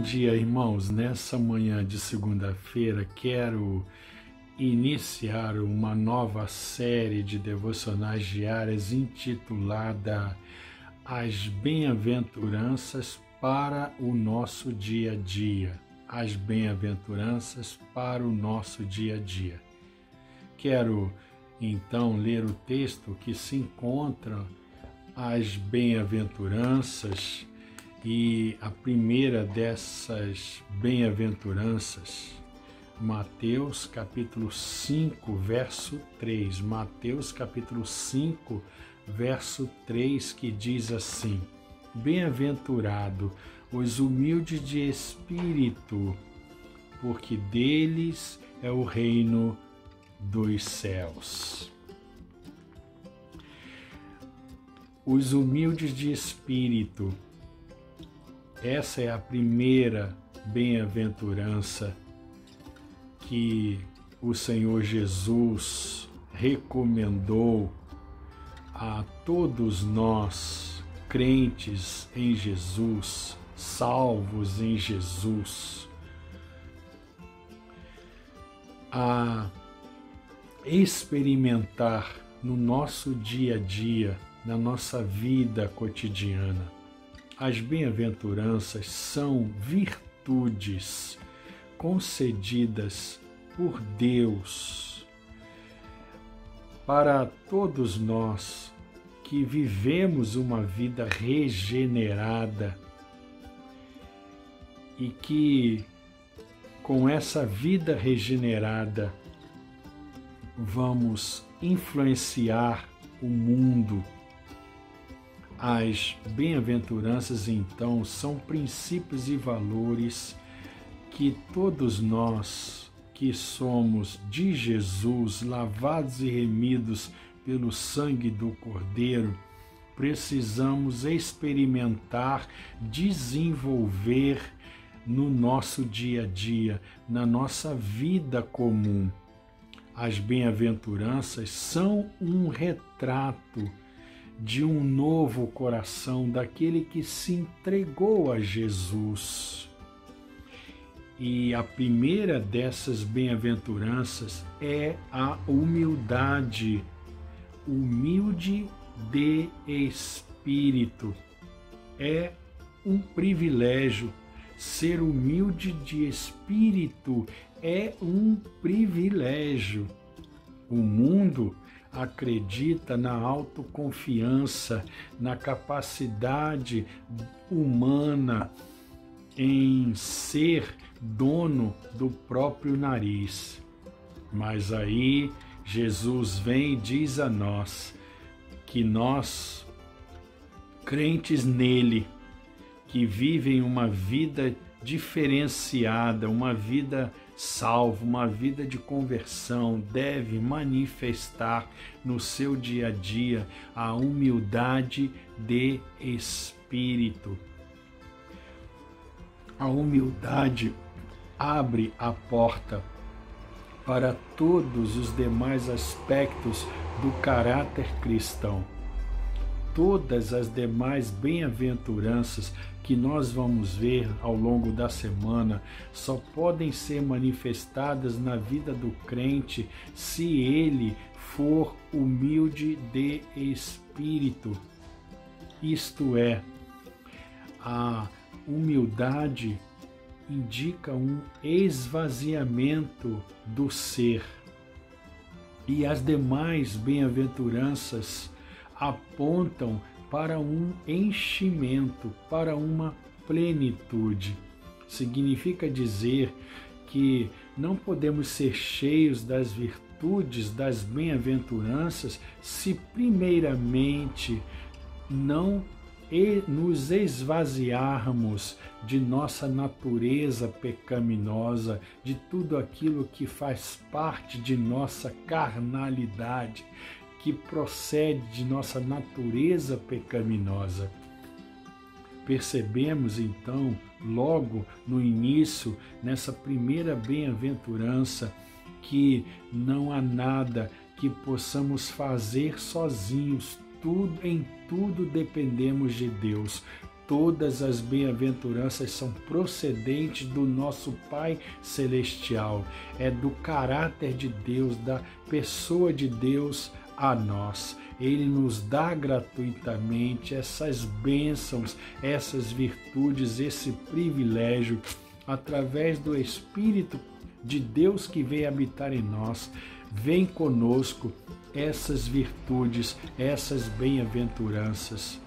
dia, irmãos. Nessa manhã de segunda-feira, quero iniciar uma nova série de devocionais diárias intitulada As Bem-aventuranças para o nosso dia a dia. As bem-aventuranças para o nosso dia a dia. Quero, então, ler o texto que se encontra as bem-aventuranças. E a primeira dessas bem-aventuranças, Mateus capítulo 5, verso 3. Mateus capítulo 5, verso 3, que diz assim: Bem-aventurado os humildes de espírito, porque deles é o reino dos céus. Os humildes de espírito. Essa é a primeira bem-aventurança que o Senhor Jesus recomendou a todos nós, crentes em Jesus, salvos em Jesus, a experimentar no nosso dia a dia, na nossa vida cotidiana. As bem-aventuranças são virtudes concedidas por Deus para todos nós que vivemos uma vida regenerada e que, com essa vida regenerada, vamos influenciar o mundo. As bem-aventuranças, então, são princípios e valores que todos nós que somos de Jesus, lavados e remidos pelo sangue do Cordeiro, precisamos experimentar, desenvolver no nosso dia a dia, na nossa vida comum. As bem-aventuranças são um retrato de um novo coração, daquele que se entregou a Jesus. E a primeira dessas bem-aventuranças é a humildade, humilde de espírito. É um privilégio. Ser humilde de espírito é um privilégio. O mundo acredita na autoconfiança, na capacidade humana em ser dono do próprio nariz. Mas aí Jesus vem e diz a nós que nós, crentes nele, que vivem uma vida diferenciada, uma vida salva, uma vida de conversão, deve manifestar no seu dia a dia a humildade de espírito. A humildade abre a porta para todos os demais aspectos do caráter cristão. Todas as demais bem-aventuranças que nós vamos ver ao longo da semana só podem ser manifestadas na vida do crente se ele for humilde de espírito. Isto é, a humildade indica um esvaziamento do ser. E as demais bem-aventuranças apontam para um enchimento, para uma plenitude. Significa dizer que não podemos ser cheios das virtudes, das bem-aventuranças, se primeiramente não nos esvaziarmos de nossa natureza pecaminosa, de tudo aquilo que faz parte de nossa carnalidade, que procede de nossa natureza pecaminosa. Percebemos então, logo no início, nessa primeira bem-aventurança, que não há nada que possamos fazer sozinhos. Em tudo dependemos de Deus. todas as bem-aventuranças são procedentes do nosso Pai Celestial. É do caráter de Deus, da pessoa de Deus a nós. Ele nos dá gratuitamente essas bênçãos, essas virtudes, esse privilégio, através do Espírito de Deus que vem habitar em nós. Vem conosco essas virtudes, essas bem-aventuranças,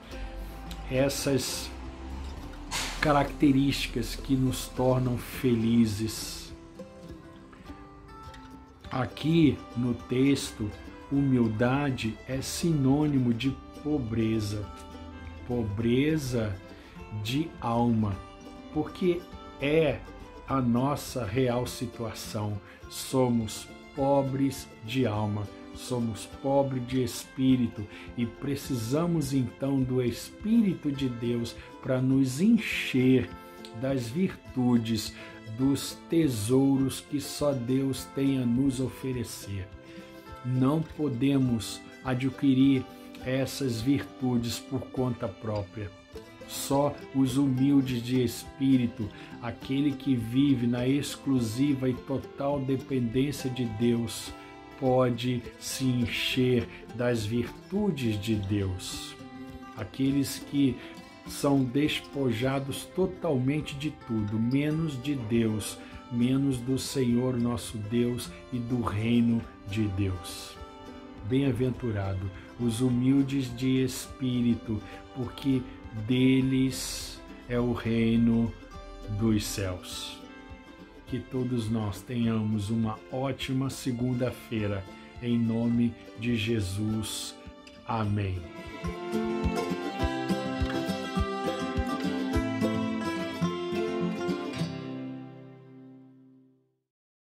essas características que nos tornam felizes. Aqui no texto, humildade é sinônimo de pobreza, pobreza de alma, porque é a nossa real situação. Somos pobres de alma, somos pobres de espírito e precisamos então do Espírito de Deus para nos encher das virtudes, dos tesouros que só Deus tem a nos oferecer. Não podemos adquirir essas virtudes por conta própria. Só os humildes de espírito, aquele que vive na exclusiva e total dependência de Deus, pode se encher das virtudes de Deus. Aqueles que são despojados totalmente de tudo, menos de Deus, menos do Senhor nosso Deus e do reino de Deus. Bem-aventurado os humildes de espírito, porque deles é o reino dos céus. Que todos nós tenhamos uma ótima segunda-feira, em nome de Jesus. Amém.